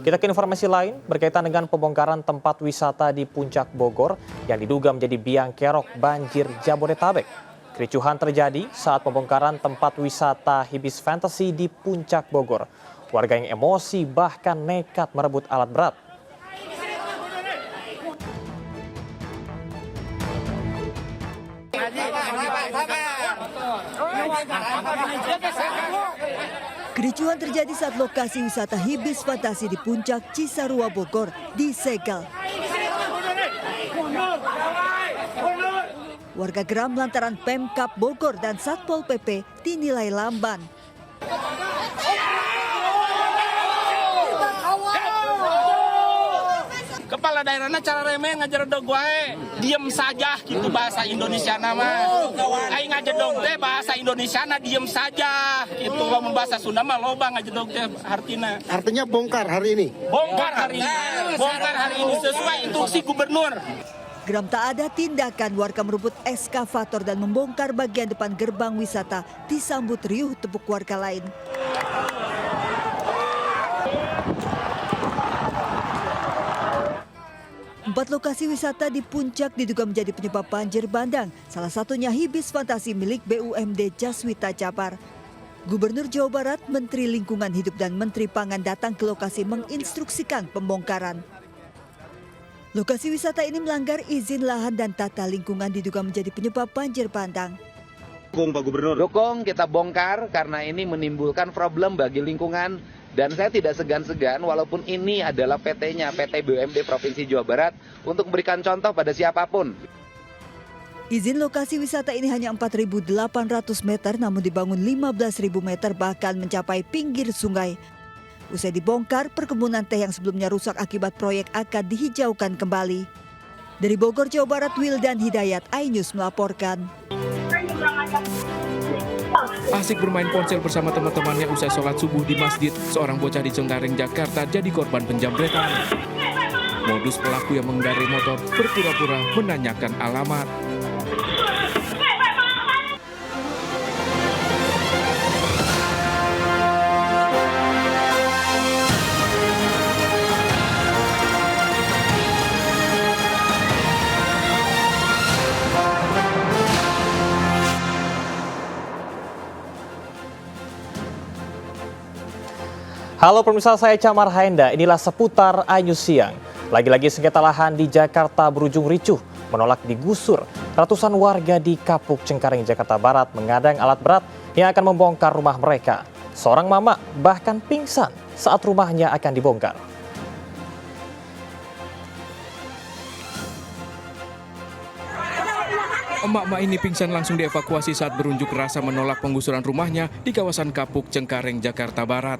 Kita ke informasi lain berkaitan dengan pembongkaran tempat wisata di Puncak Bogor yang diduga menjadi biang kerok banjir Jabodetabek. Kericuhan terjadi saat pembongkaran tempat wisata Hibis Fantasy di Puncak Bogor. Warga yang emosi bahkan nekat merebut alat berat. Kericuhan terjadi saat lokasi wisata Hibis Fantasy di Puncak Cisarua Bogor disegel. Warga geram lantaran Pemkab Bogor dan Satpol PP dinilai lamban. Kepala daerahnya cara remeh ngajar dog wae, diem saja gitu bahasa Indonesia nama. Aing ngajedog teh bahasa Indonesia na diem saja gitu. Lamun bahasa Sunda mah loba ngajedog teh artina. Artinya bongkar hari ini. Bongkar hari ini. Bongkar hari ini sesuai instruksi gubernur. Geram tak ada tindakan, warga merebut eskavator dan membongkar bagian depan gerbang wisata disambut riuh tepuk warga lain. Empat lokasi wisata di Puncak diduga menjadi penyebab banjir bandang. Salah satunya Hibis Fantasy milik BUMD Jaswita Jabar. Gubernur Jawa Barat, Menteri Lingkungan Hidup dan Menteri Pangan datang ke lokasi menginstruksikan pembongkaran. Lokasi wisata ini melanggar izin lahan dan tata lingkungan diduga menjadi penyebab banjir bandang. Dukung Pak Gubernur. Dukung, kita bongkar karena ini menimbulkan problem bagi lingkungan. Dan saya tidak segan-segan walaupun ini adalah PT-nya, PT BUMD Provinsi Jawa Barat, untuk memberikan contoh pada siapapun. Izin lokasi wisata ini hanya 4.800 meter namun dibangun 15.000 meter bahkan mencapai pinggir sungai. Usai dibongkar, perkebunan teh yang sebelumnya rusak akibat proyek akan dihijaukan kembali. Dari Bogor, Jawa Barat, Wildan Hidayat, iNews melaporkan. Asik bermain ponsel bersama teman-temannya usai sholat subuh di masjid, seorang bocah di Cengkareng, Jakarta jadi korban penjamretan. Modus pelaku yang mengendarai motor berpura-pura menanyakan alamat. Halo pemirsa, saya Camar Haenda. Inilah seputar iNews Siang. Lagi-lagi sengketa lahan di Jakarta berujung ricuh, menolak digusur. Ratusan warga di Kapuk Cengkareng, Jakarta Barat mengadang alat berat yang akan membongkar rumah mereka. Seorang mama bahkan pingsan saat rumahnya akan dibongkar. Emak-emak ini pingsan langsung dievakuasi saat berunjuk rasa menolak penggusuran rumahnya di kawasan Kapuk Cengkareng, Jakarta Barat.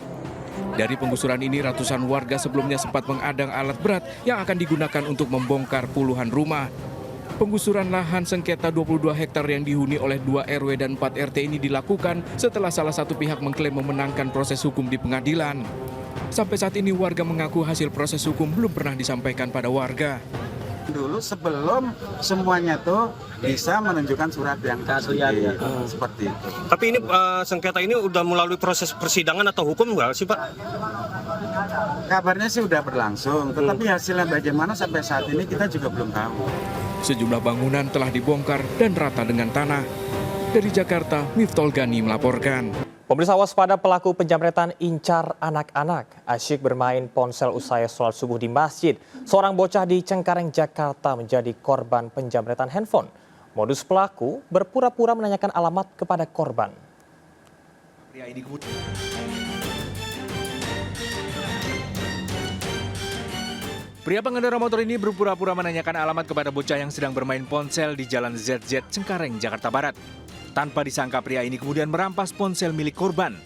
Dari penggusuran ini, ratusan warga sebelumnya sempat mengadang alat berat yang akan digunakan untuk membongkar puluhan rumah. Penggusuran lahan sengketa 22 hektar yang dihuni oleh 2 RW dan 4 RT ini dilakukan setelah salah satu pihak mengklaim memenangkan proses hukum di pengadilan. Sampai saat ini warga mengaku hasil proses hukum belum pernah disampaikan pada warga. Dulu sebelum semuanya tuh bisa menunjukkan surat yang asli seperti itu. Tapi ini sengketa ini udah melalui proses persidangan atau hukum nggak sih Pak? Kabarnya sih udah berlangsung, tetapi hasilnya bagaimana sampai saat ini kita juga belum tahu. Sejumlah bangunan telah dibongkar dan rata dengan tanah. Dari Jakarta, Miftol Gani melaporkan. Pemirsa, waspada pelaku penjamretan incar anak-anak. Asyik bermain ponsel usai sholat subuh di masjid. Seorang bocah di Cengkareng, Jakarta menjadi korban penjamretan handphone. Modus pelaku berpura-pura menanyakan alamat kepada korban. Pria pengendara motor ini berpura-pura menanyakan alamat kepada bocah yang sedang bermain ponsel di Jalan ZZ Cengkareng, Jakarta Barat. Tanpa disangka, pria ini kemudian merampas ponsel milik korban.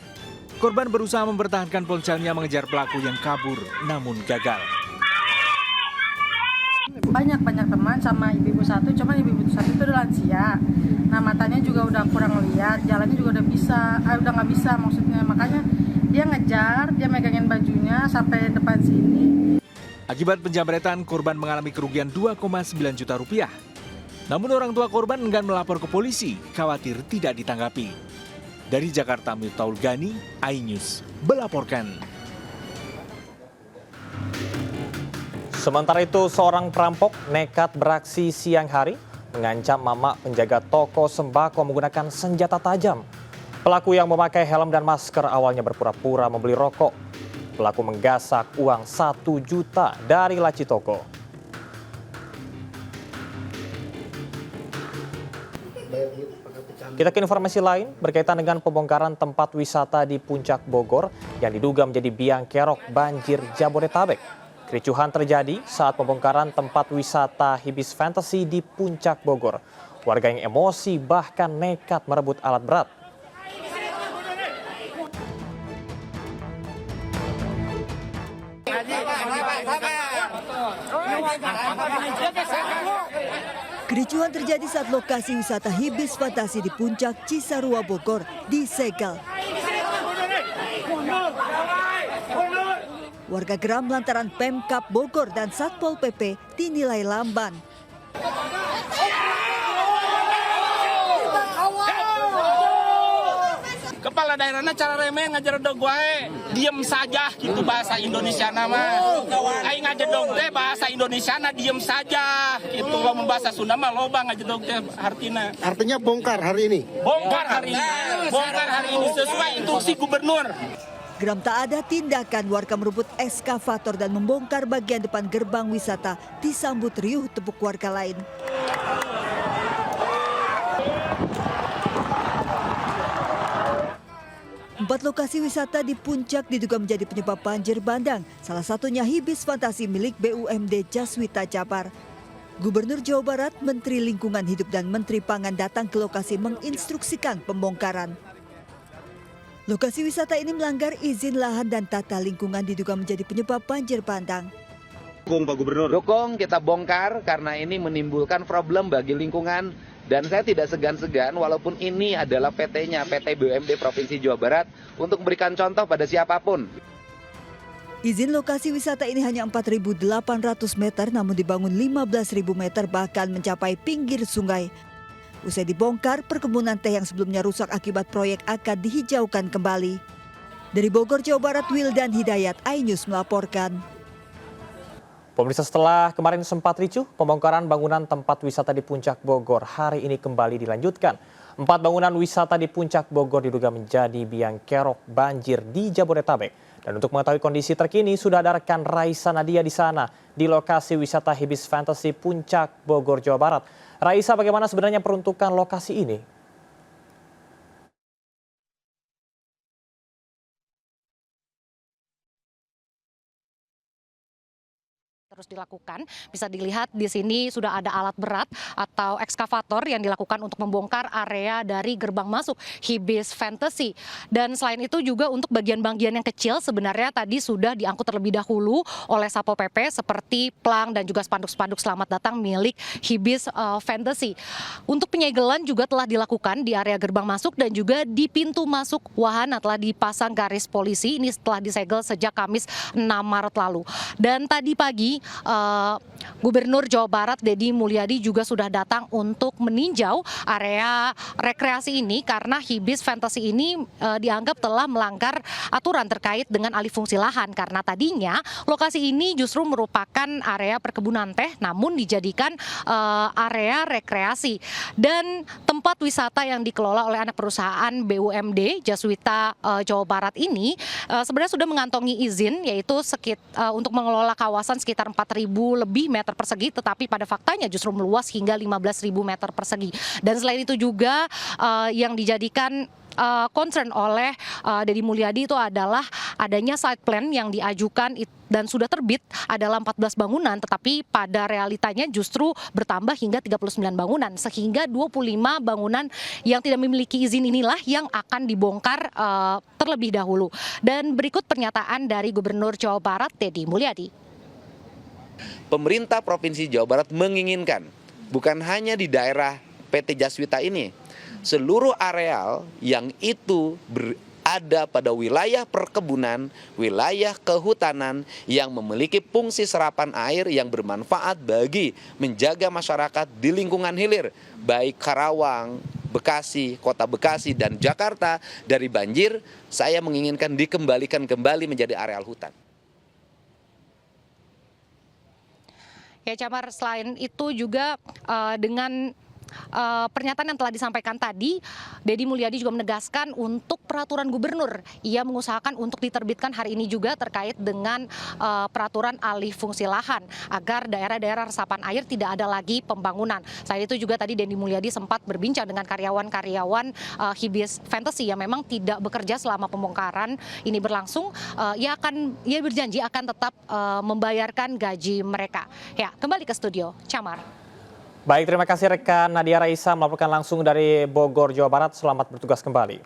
Korban berusaha mempertahankan ponselnya mengejar pelaku yang kabur, namun gagal. Banyak teman sama ibu-ibu satu, cuman ibu-ibu satu itu udah lansia. Nah, matanya juga udah kurang lihat, jalannya juga udah nggak bisa maksudnya. Makanya dia ngejar, dia megangin bajunya sampai depan sini. Akibat penjamretan, korban mengalami kerugian 2,9 juta rupiah. Namun orang tua korban enggan melapor ke polisi, khawatir tidak ditanggapi. Dari Jakarta, Miftol Gani, iNews melaporkan. Sementara itu, seorang perampok nekat beraksi siang hari mengancam mama penjaga toko sembako menggunakan senjata tajam. Pelaku yang memakai helm dan masker awalnya berpura-pura membeli rokok. Pelaku menggasak uang 1 juta dari laci toko. Kita ke informasi lain berkaitan dengan pembongkaran tempat wisata di Puncak Bogor yang diduga menjadi biang kerok banjir Jabodetabek. Kericuhan terjadi saat pembongkaran tempat wisata Hibis Fantasy di Puncak Bogor. Warga yang emosi bahkan nekat merebut alat berat. Kericuhan terjadi saat lokasi wisata Hibis Fantasi di Puncak Cisarua Bogor disegel. Warga geram lantaran Pemkab Bogor dan Satpol PP dinilai lamban. Kepala daerahnya cara remeh ngajedog wae, diem saja gitu bahasa Indonesia nama. Aing ngajedog teh bahasa Indonesia na diem saja gitu. Lamun bahasa Sunda mah loba ngajedog teh artina. Artinya bongkar hari ini. Bongkar hari ini sesuai instruksi gubernur. Geram tak ada tindakan, warga merebut eskavator dan membongkar bagian depan gerbang wisata disambut riuh tepuk warga lain. Empat lokasi wisata di Puncak diduga menjadi penyebab banjir bandang, salah satunya Hibis Fantasi milik BUMD Jaswita Japar. Gubernur Jawa Barat, Menteri Lingkungan Hidup dan Menteri Pangan datang ke lokasi menginstruksikan pembongkaran. Lokasi wisata ini melanggar izin lahan dan tata lingkungan diduga menjadi penyebab banjir bandang. Dukung Pak Gubernur. Dukung, kita bongkar karena ini menimbulkan problem bagi lingkungan. Dan saya tidak segan-segan walaupun ini adalah PT-nya, PT BUMD Provinsi Jawa Barat, untuk memberikan contoh pada siapapun. Izin lokasi wisata ini hanya 4.800 meter namun dibangun 15.000 meter bahkan mencapai pinggir sungai. Usai dibongkar, perkebunan teh yang sebelumnya rusak akibat proyek akan dihijaukan kembali. Dari Bogor, Jawa Barat, Wildan Hidayat, iNews melaporkan. Pemirsa, setelah kemarin sempat ricuh, pembongkaran bangunan tempat wisata di Puncak Bogor hari ini kembali dilanjutkan. 4 bangunan wisata di Puncak Bogor diduga menjadi biang kerok banjir di Jabodetabek. Dan untuk mengetahui kondisi terkini, sudah ada rekan Raisa Nadia di sana, di lokasi wisata Hibis Fantasy Puncak Bogor, Jawa Barat. Raisa, bagaimana sebenarnya peruntukan lokasi ini? Terus dilakukan, bisa dilihat di sini sudah ada alat berat atau ekskavator yang dilakukan untuk membongkar area dari gerbang masuk Hibis Fantasy. Dan selain itu juga untuk bagian-bagian yang kecil sebenarnya tadi sudah diangkut terlebih dahulu oleh Satpol PP seperti plang dan juga spanduk-spanduk selamat datang milik Hibis Fantasy. Untuk penyegelan juga telah dilakukan di area gerbang masuk dan juga di pintu masuk wahana telah dipasang garis polisi. Ini setelah disegel sejak Kamis 6 Maret lalu. Dan tadi pagi Gubernur Jawa Barat Deddy Mulyadi juga sudah datang untuk meninjau area rekreasi ini karena Hibis Fantasy ini dianggap telah melanggar aturan terkait dengan alih fungsi lahan karena tadinya lokasi ini justru merupakan area perkebunan teh namun dijadikan area rekreasi dan tempat wisata yang dikelola oleh anak perusahaan BUMD Jaswita Jawa Barat ini sebenarnya sudah mengantongi izin yaitu untuk mengelola kawasan sekitar 4.000 lebih meter persegi, tetapi pada faktanya justru meluas hingga 15.000 meter persegi. Dan selain itu juga yang dijadikan concern oleh Deddy Mulyadi itu adalah adanya site plan yang diajukan dan sudah terbit adalah 14 bangunan, tetapi pada realitanya justru bertambah hingga 39 bangunan, sehingga 25 bangunan yang tidak memiliki izin inilah yang akan dibongkar terlebih dahulu. Dan berikut pernyataan dari Gubernur Jawa Barat Deddy Mulyadi. Pemerintah Provinsi Jawa Barat menginginkan bukan hanya di daerah PT Jaswita ini, seluruh areal yang itu berada pada wilayah perkebunan, wilayah kehutanan yang memiliki fungsi serapan air yang bermanfaat bagi menjaga masyarakat di lingkungan hilir, baik Karawang, Bekasi, Kota Bekasi, dan Jakarta dari banjir, saya menginginkan dikembalikan kembali menjadi areal hutan. Ya, Camar, selain itu juga dengan pernyataan yang telah disampaikan tadi, Deddy Mulyadi juga menegaskan untuk peraturan gubernur, ia mengusahakan untuk diterbitkan hari ini juga terkait dengan peraturan alih fungsi lahan agar daerah-daerah resapan air tidak ada lagi pembangunan. Selain itu juga tadi Deddy Mulyadi sempat berbincang dengan karyawan-karyawan Hibis Fantasy yang memang tidak bekerja selama pembongkaran ini berlangsung. Ia berjanji akan tetap membayarkan gaji mereka. Ya, kembali ke studio, Camar. Baik, terima kasih rekan Nadia Raisa melaporkan langsung dari Bogor, Jawa Barat. Selamat bertugas kembali.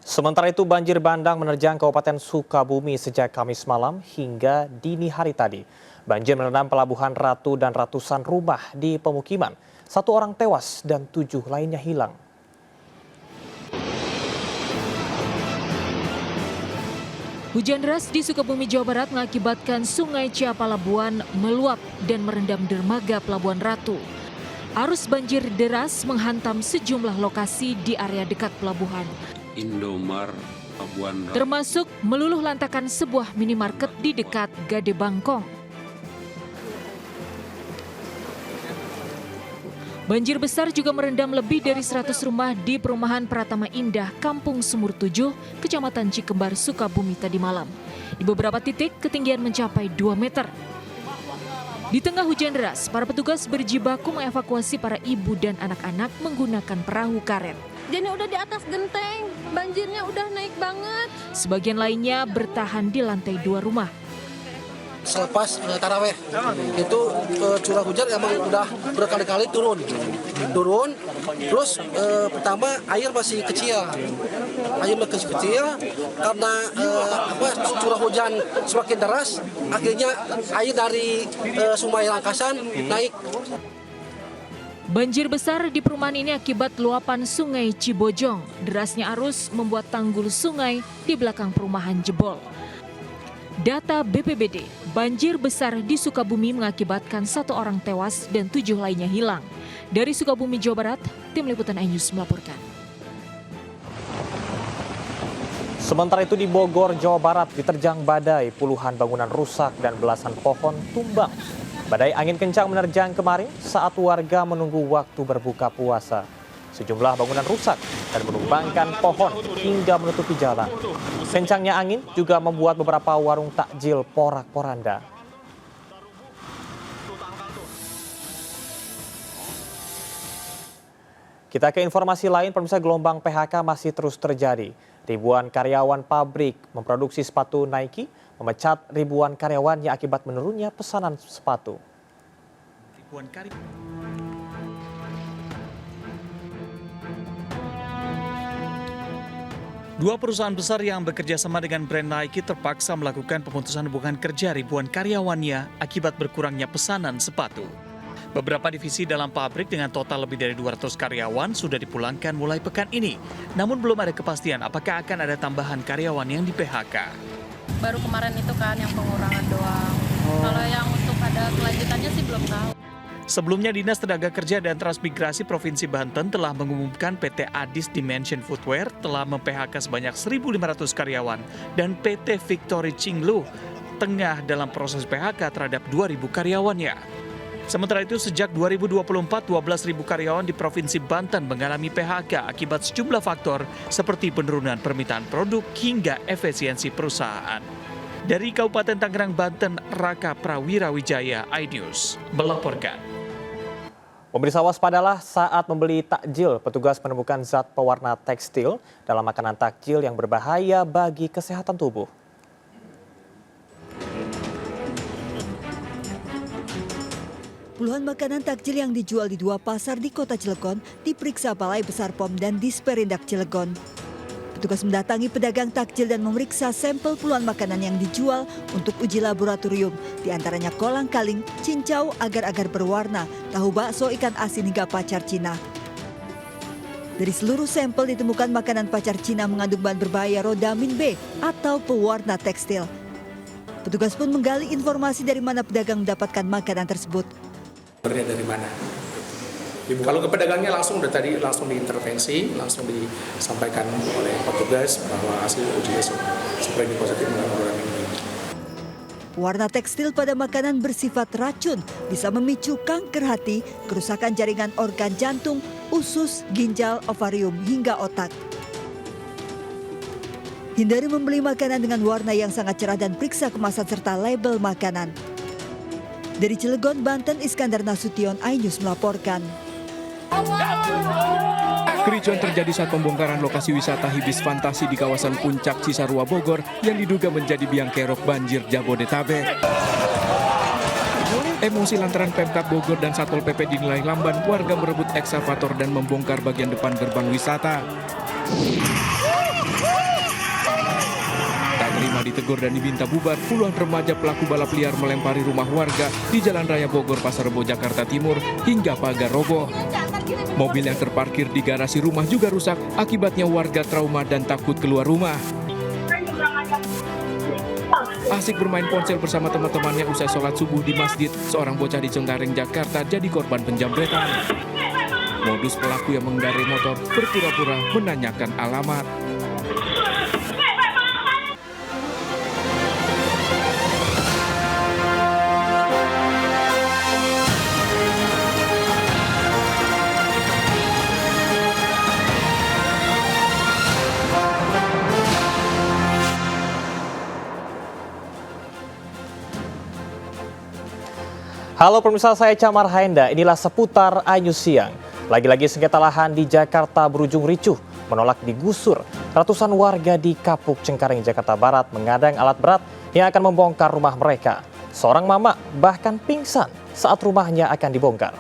Sementara itu banjir bandang menerjang Kabupaten Sukabumi sejak Kamis malam hingga dini hari tadi. Banjir merendam Pelabuhan Ratu dan ratusan rumah di pemukiman. 1 orang tewas dan 7 lainnya hilang. Hujan deras di Sukabumi, Jawa Barat mengakibatkan Sungai Ciapalabuan meluap dan merendam dermaga Pelabuhan Ratu. Arus banjir deras menghantam sejumlah lokasi di area dekat pelabuhan. Indomar, Pelabuhan Ratu. Termasuk meluluh lantakan sebuah minimarket di dekat Gade Bangkong. Banjir besar juga merendam lebih dari 100 rumah di perumahan Pratama Indah, Kampung Sumur 7, Kecamatan Cikembar, Sukabumi tadi malam. Di beberapa titik ketinggian mencapai 2 meter. Di tengah hujan deras, para petugas berjibaku mengevakuasi para ibu dan anak-anak menggunakan perahu karet. Jadi udah di atas genteng, banjirnya udah naik banget. Sebagian lainnya bertahan di lantai 2 rumah. Selepas taraweh itu curah hujan emang udah berkali-kali turun, terus pertama air masih kecil karena curah hujan semakin deras, akhirnya air dari Sungai Langkasan naik. Banjir besar di perumahan ini akibat luapan Sungai Cibojong. Derasnya arus membuat tanggul sungai di belakang perumahan jebol. Data BPBD, banjir besar di Sukabumi mengakibatkan 1 orang tewas dan 7 lainnya hilang. Dari Sukabumi, Jawa Barat, Tim Liputan iNews melaporkan. Sementara itu di Bogor, Jawa Barat diterjang badai, puluhan bangunan rusak dan belasan pohon tumbang. Badai angin kencang menerjang kemarin saat warga menunggu waktu berbuka puasa. Sejumlah bangunan rusak dan menumbangkan pohon hingga menutupi jalan. Kencangnya angin juga membuat beberapa warung takjil porak-poranda. Kita ke informasi lain, pemirsa, gelombang PHK masih terus terjadi. Ribuan karyawan pabrik memproduksi sepatu Nike memecat ribuan karyawannya akibat menurunnya pesanan sepatu. Dua perusahaan besar yang bekerja sama dengan brand Nike terpaksa melakukan pemutusan hubungan kerja ribuan karyawannya akibat berkurangnya pesanan sepatu. Beberapa divisi dalam pabrik dengan total lebih dari 200 karyawan sudah dipulangkan mulai pekan ini. Namun belum ada kepastian apakah akan ada tambahan karyawan yang di-PHK. Baru kemarin itu kan yang pengurangan doang. Kalau yang untuk ada kelanjutannya sih belum tahu. Sebelumnya, Dinas Tenaga Kerja dan Transmigrasi Provinsi Banten telah mengumumkan PT Adis Dimension Footwear telah mem-PHK sebanyak 1.500 karyawan dan PT Victory Cinglu tengah dalam proses PHK terhadap 2.000 karyawannya. Sementara itu, sejak 2024, 12.000 karyawan di Provinsi Banten mengalami PHK akibat sejumlah faktor seperti penurunan permintaan produk hingga efisiensi perusahaan. Dari Kabupaten Tangerang, Banten, Raka Prawirawijaya, iNews melaporkan. Pemirsa, waspadalah saat membeli takjil. Petugas menemukan zat pewarna tekstil dalam makanan takjil yang berbahaya bagi kesehatan tubuh. Puluhan makanan takjil yang dijual di 2 pasar di Kota Cilegon diperiksa Balai Besar POM dan Disperindak Cilegon. Petugas mendatangi pedagang takjil dan memeriksa sampel puluhan makanan yang dijual untuk uji laboratorium, di antaranya kolang-kaling, cincau, agar-agar berwarna, tahu bakso, ikan asin hingga pacar Cina. Dari seluruh sampel ditemukan makanan pacar Cina mengandung bahan berbahaya rodamin B atau pewarna tekstil. Petugas pun menggali informasi dari mana pedagang mendapatkan makanan tersebut. Dari mana? Kalau ke pedagangnya langsung diintervensi, langsung disampaikan oleh petugas bahwa hasil uji swab positif mengandung Warna tekstil pada makanan bersifat racun bisa memicu kanker hati, kerusakan jaringan organ jantung, usus, ginjal, ovarium, hingga otak. Hindari membeli makanan dengan warna yang sangat cerah dan periksa kemasan serta label makanan. Dari Cilegon, Banten, Iskandar Nasution, iNews melaporkan. Kericuan terjadi saat pembongkaran lokasi wisata Hibis Fantasi di kawasan Puncak Cisarua Bogor yang diduga menjadi biang kerok banjir Jabodetabek. Emosi lantaran Pemkab Bogor dan Satpol PP dinilai lamban, warga merebut ekskavator dan membongkar bagian depan gerbang wisata. Tak terima ditegur dan diminta bubar, puluhan remaja pelaku balap liar melempari rumah warga di Jalan Raya Bogor, Pasar Rebo, Jakarta Timur hingga pagar roboh. Mobil yang terparkir di garasi rumah juga rusak, akibatnya warga trauma dan takut keluar rumah. Asik bermain ponsel bersama teman-temannya usai sholat subuh di masjid, seorang bocah di Cengkareng, Jakarta jadi korban penjamretan. Modus pelaku yang mengendarai motor berpura-pura menanyakan alamat. Halo pemirsa, saya Camar Haenda. Inilah seputar iNews siang. Lagi-lagi sengketa lahan di Jakarta berujung ricuh, menolak digusur. Ratusan warga di Kapuk Cengkareng, Jakarta Barat mengadang alat berat yang akan membongkar rumah mereka. Seorang mama bahkan pingsan saat rumahnya akan dibongkar.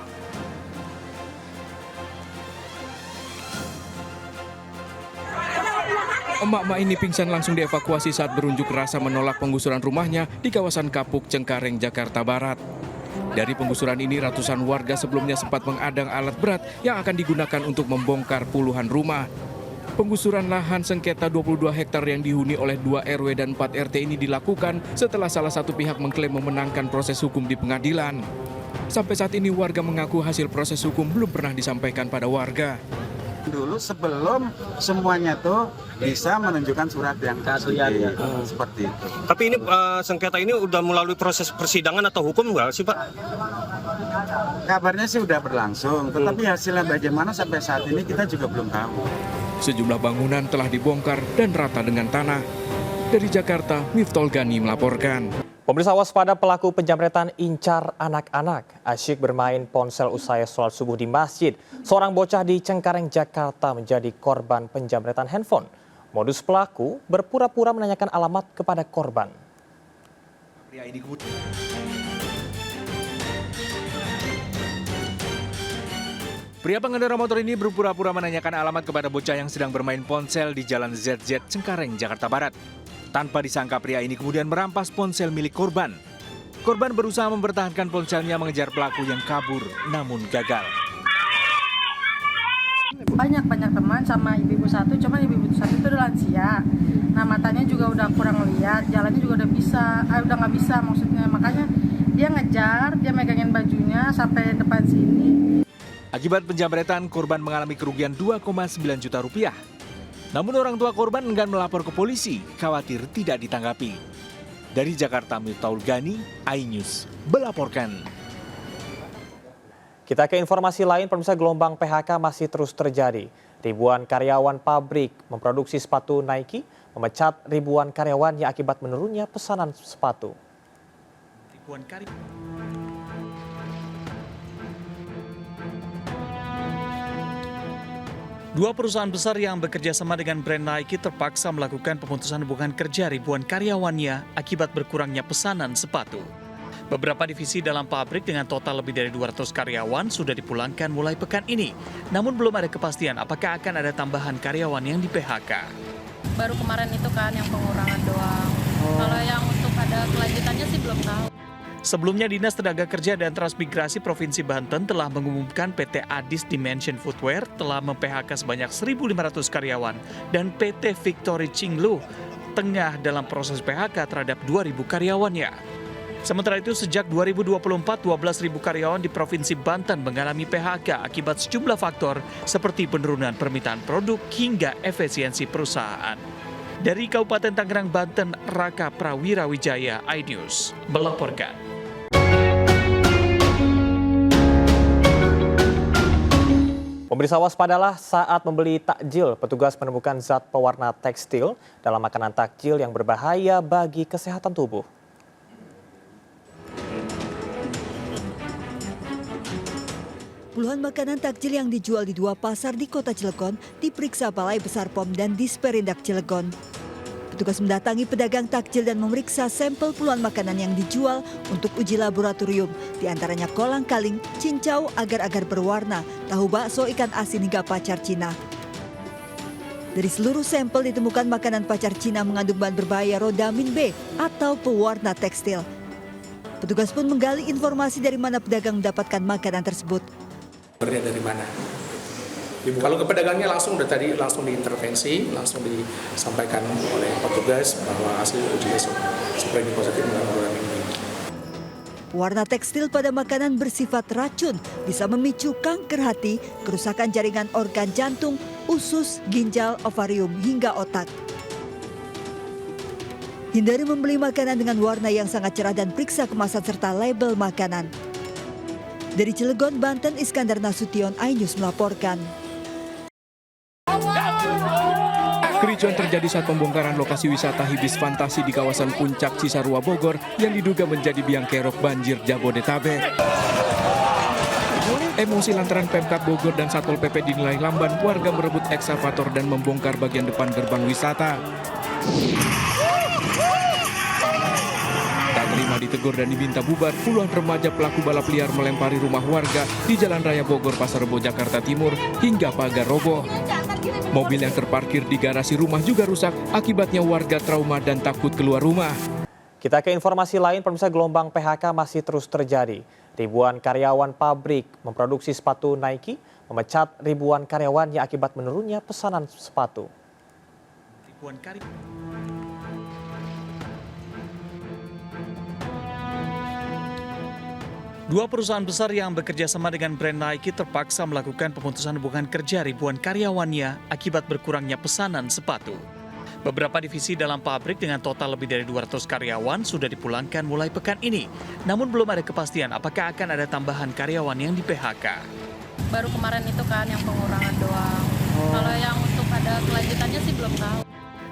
Emak-emak ini pingsan langsung dievakuasi saat berunjuk rasa menolak penggusuran rumahnya di kawasan Kapuk Cengkareng, Jakarta Barat. Dari penggusuran ini, ratusan warga sebelumnya sempat mengadang alat berat yang akan digunakan untuk membongkar puluhan rumah. Penggusuran lahan sengketa 22 hektar yang dihuni oleh 2 RW dan 4 RT ini dilakukan setelah salah satu pihak mengklaim memenangkan proses hukum di pengadilan. Sampai saat ini warga mengaku hasil proses hukum belum pernah disampaikan pada warga. Dulu sebelum semuanya tuh bisa menunjukkan surat yang asli seperti itu. Tapi ini sengketa ini udah melalui proses persidangan atau hukum nggak sih Pak? Kabarnya sih udah berlangsung, tetapi hasilnya bagaimana sampai saat ini kita juga belum tahu. Sejumlah bangunan telah dibongkar dan rata dengan tanah. Dari Jakarta, Miftol Gani melaporkan. Pemirsa, waspada pelaku penjamretan incar anak-anak. Asyik bermain ponsel usai sholat subuh di masjid. Seorang bocah di Cengkareng, Jakarta menjadi korban penjamretan handphone. Modus pelaku berpura-pura menanyakan alamat kepada korban. Pria pengendara motor ini berpura-pura menanyakan alamat kepada bocah yang sedang bermain ponsel di Jalan ZZ Cengkareng, Jakarta Barat. Tanpa disangka, pria ini kemudian merampas ponsel milik korban. Korban berusaha mempertahankan ponselnya mengejar pelaku yang kabur, namun gagal. Banyak teman sama ibu-ibu satu, cuman ibu-ibu satu itu udah lansia. Nah, matanya juga udah kurang lihat, jalannya juga udah nggak bisa maksudnya. Makanya dia ngejar, dia megangin bajunya sampai depan sini. Akibat penjamretan, korban mengalami kerugian 2,9 juta rupiah. Namun orang tua korban enggan melapor ke polisi, khawatir tidak ditanggapi. Dari Jakarta, Miftol Gani, iNews melaporkan. Kita ke informasi lain, pemirsa, gelombang PHK masih terus terjadi. Ribuan karyawan pabrik memproduksi sepatu Nike memecat ribuan karyawannya akibat menurunnya pesanan sepatu. Dua perusahaan besar yang bekerja sama dengan brand Nike terpaksa melakukan pemutusan hubungan kerja ribuan karyawannya akibat berkurangnya pesanan sepatu. Beberapa divisi dalam pabrik dengan total lebih dari 200 karyawan sudah dipulangkan mulai pekan ini. Namun belum ada kepastian apakah akan ada tambahan karyawan yang di PHK. Baru kemarin itu kan yang pengurangan doang. Kalau yang untuk ada kelanjutannya sih belum tahu. Sebelumnya, Dinas Tenaga Kerja dan Transmigrasi Provinsi Banten telah mengumumkan PT Adis Dimension Footwear telah mem-PHK sebanyak 1.500 karyawan dan PT Victory Chinglu tengah dalam proses PHK terhadap 2.000 karyawannya. Sementara itu, sejak 2024, 12.000 karyawan di Provinsi Banten mengalami PHK akibat sejumlah faktor seperti penurunan permintaan produk hingga efisiensi perusahaan. Dari Kabupaten Tangerang, Banten, Raka Prawirawijaya, iNews melaporkan. Pemirsa, waspadalah saat membeli takjil. Petugas menemukan zat pewarna tekstil dalam makanan takjil yang berbahaya bagi kesehatan tubuh. Puluhan makanan takjil yang dijual di 2 pasar di Kota Cilegon diperiksa Balai Besar POM dan Disperindak Cilegon. Petugas mendatangi pedagang takjil dan memeriksa sampel puluhan makanan yang dijual untuk uji laboratorium, diantaranya kolang-kaling, cincau, agar-agar berwarna, tahu bakso, ikan asin hingga pacar Cina. Dari seluruh sampel ditemukan makanan pacar Cina mengandung bahan berbahaya rodamin B atau pewarna tekstil. Petugas pun menggali informasi dari mana pedagang mendapatkan makanan tersebut. Dari mana? Kalau ke pedagangnya langsung diintervensi, langsung disampaikan oleh petugas bahwa hasil uji supaya ini positif mengandung rodamin B. Warna tekstil pada makanan bersifat racun bisa memicu kanker hati, kerusakan jaringan organ jantung, usus, ginjal, ovarium, hingga otak. Hindari membeli makanan dengan warna yang sangat cerah dan periksa kemasan serta label makanan. Dari Cilegon, Banten, Iskandar Nasution, iNews melaporkan. Kericuan terjadi saat pembongkaran lokasi wisata Hibis Fantasi di kawasan Puncak Cisarua Bogor yang diduga menjadi biang kerok banjir Jabodetabek. Emosi lantaran Pemkab Bogor dan Satpol PP dinilai lamban, warga merebut ekskavator dan membongkar bagian depan gerbang wisata. Tak terima ditegur dan diminta bubar, puluhan remaja pelaku balap liar melempari rumah warga di Jalan Raya Bogor, Pasar Rebo, Jakarta Timur hingga pagar roboh. Mobil yang terparkir di garasi rumah juga rusak, akibatnya warga trauma dan takut keluar rumah. Kita ke informasi lain, pemirsa, gelombang PHK masih terus terjadi. Ribuan karyawan pabrik memproduksi sepatu Nike memecat ribuan karyawannya akibat menurunnya pesanan sepatu. Dua perusahaan besar yang bekerja sama dengan brand Nike terpaksa melakukan pemutusan hubungan kerja ribuan karyawannya akibat berkurangnya pesanan sepatu. Beberapa divisi dalam pabrik dengan total lebih dari 200 karyawan sudah dipulangkan mulai pekan ini. Namun belum ada kepastian apakah akan ada tambahan karyawan yang di-PHK. Baru kemarin itu kan yang pengurangan doang. Kalau yang untuk ada kelanjutannya sih belum tahu.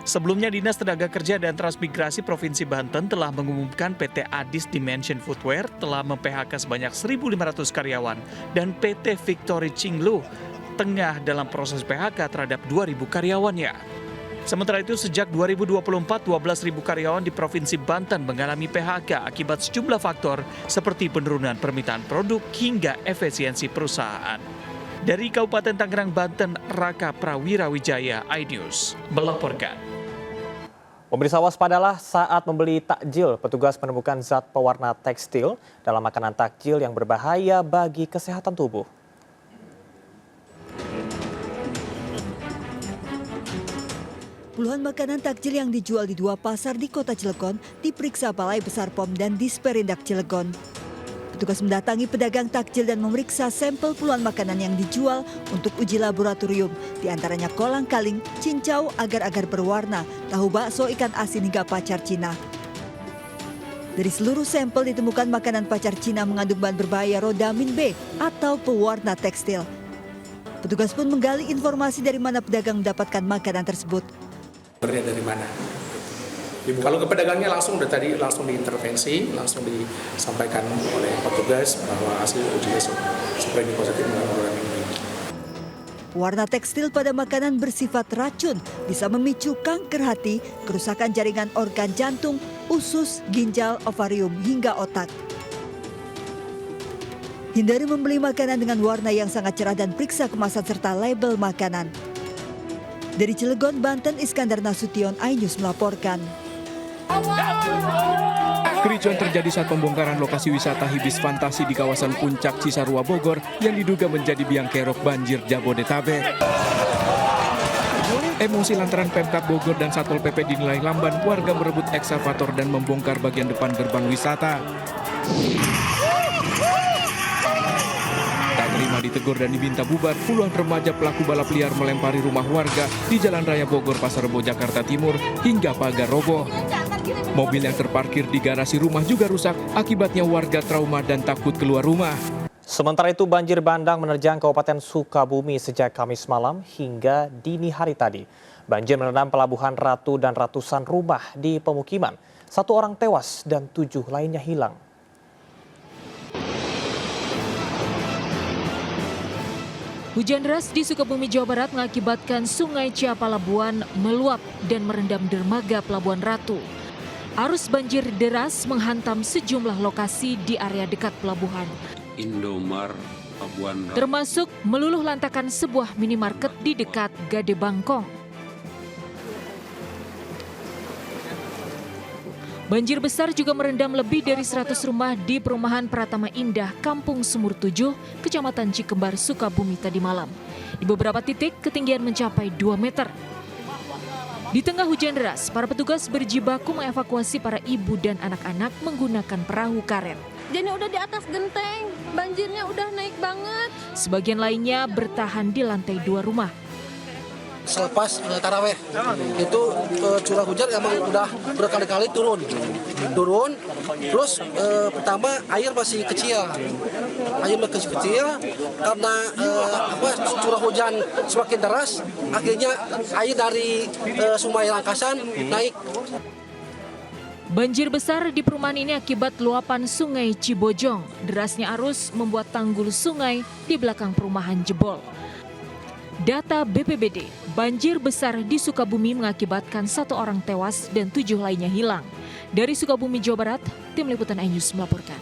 Sebelumnya, Dinas Tenaga Kerja dan Transmigrasi Provinsi Banten telah mengumumkan PT Adis Dimension Footwear telah mem-PHK sebanyak 1.500 karyawan dan PT Victory Chinglu tengah dalam proses PHK terhadap 2.000 karyawannya. Sementara itu, sejak 2024, 12.000 karyawan di Provinsi Banten mengalami PHK akibat sejumlah faktor seperti penurunan permintaan produk hingga efisiensi perusahaan. Dari Kabupaten Tangerang, Banten, Raka Prawirawijaya, iNews melaporkan. Pemirsa, waspadalah saat membeli takjil. Petugas menemukan zat pewarna tekstil dalam makanan takjil yang berbahaya bagi kesehatan tubuh. Puluhan makanan takjil yang dijual di 2 pasar di Kota Cilegon diperiksa Balai Besar POM dan Disperindak Cilegon. Petugas mendatangi pedagang takjil dan memeriksa sampel puluhan makanan yang dijual untuk uji laboratorium, diantaranya kolang-kaling, cincau, agar-agar berwarna, tahu bakso, ikan asin hingga pacar Cina. Dari seluruh sampel ditemukan makanan pacar Cina mengandung bahan berbahaya rodamin B atau pewarna tekstil. Petugas pun menggali informasi dari mana pedagang mendapatkan makanan tersebut. Dari mana? Kalau ke pedagangnya langsung diintervensi, langsung disampaikan oleh petugas bahwa hasil uji supaya ini positif mengandung rodamin B. Warna tekstil pada makanan bersifat racun bisa memicu kanker hati, kerusakan jaringan organ jantung, usus, ginjal, ovarium, hingga otak. Hindari membeli makanan dengan warna yang sangat cerah dan periksa kemasan serta label makanan. Dari Cilegon, Banten, Iskandar Nasution, iNews melaporkan. Kericuan terjadi saat pembongkaran lokasi wisata Hibis Fantasi di kawasan Puncak Cisarua Bogor yang diduga menjadi biang kerok banjir Jabodetabek. Emosi lantaran Pemkab Bogor dan Satpol PP dinilai lamban, warga merebut ekskavator dan membongkar bagian depan gerbang wisata. Tak terima Setelah ditegur dan diminta bubar, puluhan remaja pelaku balap liar melempari rumah warga di Jalan Raya Bogor, Pasar Rebo, Jakarta Timur hingga pagar roboh. Mobil yang terparkir di garasi rumah juga rusak, akibatnya warga trauma dan takut keluar rumah. Sementara itu banjir bandang menerjang Kabupaten Sukabumi sejak Kamis malam hingga dini hari tadi. Banjir merendam Pelabuhan Ratu dan ratusan rumah di pemukiman. 1 orang tewas dan 7 lainnya hilang. Hujan deras di Sukabumi, Jawa Barat mengakibatkan Sungai Ciapalabuan meluap dan merendam dermaga Pelabuhan Ratu. Arus banjir deras menghantam sejumlah lokasi di area dekat pelabuhan, Indomar Pelabuhan Ratu, termasuk meluluh lantakan sebuah minimarket di dekat Gade Bangkong. Banjir besar juga merendam lebih dari 100 rumah di perumahan Pratama Indah, Kampung Sumur 7, Kecamatan Cikembar, Sukabumi tadi malam. Di beberapa titik ketinggian mencapai 2 meter. Di tengah hujan deras, para petugas berjibaku mengevakuasi para ibu dan anak-anak menggunakan perahu karet. Jadi udah di atas genteng, banjirnya udah naik banget. Sebagian lainnya bertahan di lantai 2 rumah. Selepas taraweh itu curah hujan emang udah berkali-kali turun, terus pertama air masih kecil karena curah hujan semakin deras, akhirnya air dari Sungai Langkasan naik. Banjir besar di perumahan ini akibat luapan Sungai Cibojong. Derasnya arus membuat tanggul sungai di belakang perumahan jebol. Data BPBD, banjir besar di Sukabumi mengakibatkan 1 orang tewas dan 7 lainnya hilang. Dari Sukabumi, Jawa Barat, Tim Liputan iNews melaporkan.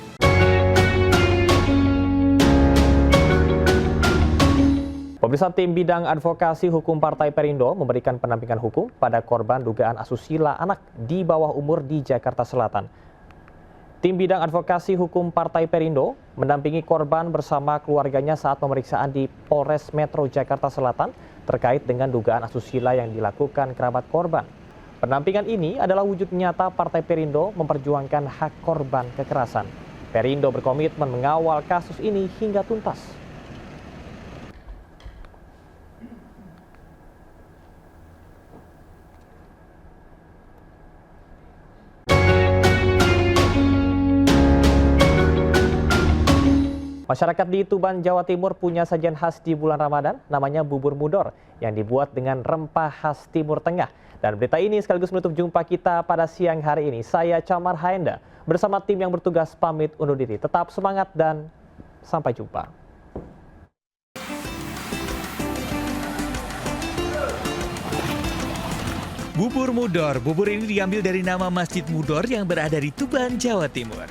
Pemirsa, tim bidang advokasi hukum Partai Perindo memberikan pendampingan hukum pada korban dugaan asusila anak di bawah umur di Jakarta Selatan. Tim bidang advokasi hukum Partai Perindo mendampingi korban bersama keluarganya saat pemeriksaan di Polres Metro Jakarta Selatan terkait dengan dugaan asusila yang dilakukan kerabat korban. Pendampingan ini adalah wujud nyata Partai Perindo memperjuangkan hak korban kekerasan. Perindo berkomitmen mengawal kasus ini hingga tuntas. Masyarakat di Tuban, Jawa Timur punya sajian khas di bulan Ramadan, namanya bubur mudor, yang dibuat dengan rempah khas Timur Tengah. Dan berita ini sekaligus menutup jumpa kita pada siang hari ini. Saya Camar Haenda, bersama tim yang bertugas pamit undur diri. Tetap semangat dan sampai jumpa. Bubur Mudor. Bubur ini diambil dari nama Masjid Mudor yang berada di Tuban, Jawa Timur.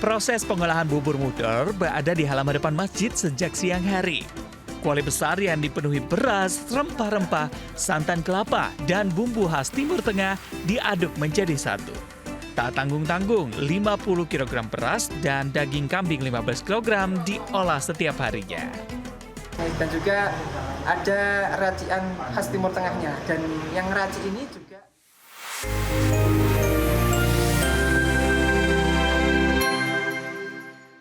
Proses pengolahan bubur mudor berada di halaman depan masjid sejak siang hari. Kuali besar yang dipenuhi beras, rempah-rempah, santan kelapa, dan bumbu khas Timur Tengah diaduk menjadi satu. Tak tanggung-tanggung, 50 kg beras dan daging kambing 15 kg diolah setiap harinya. Dan juga ada racian khas Timur Tengahnya, dan yang raci ini juga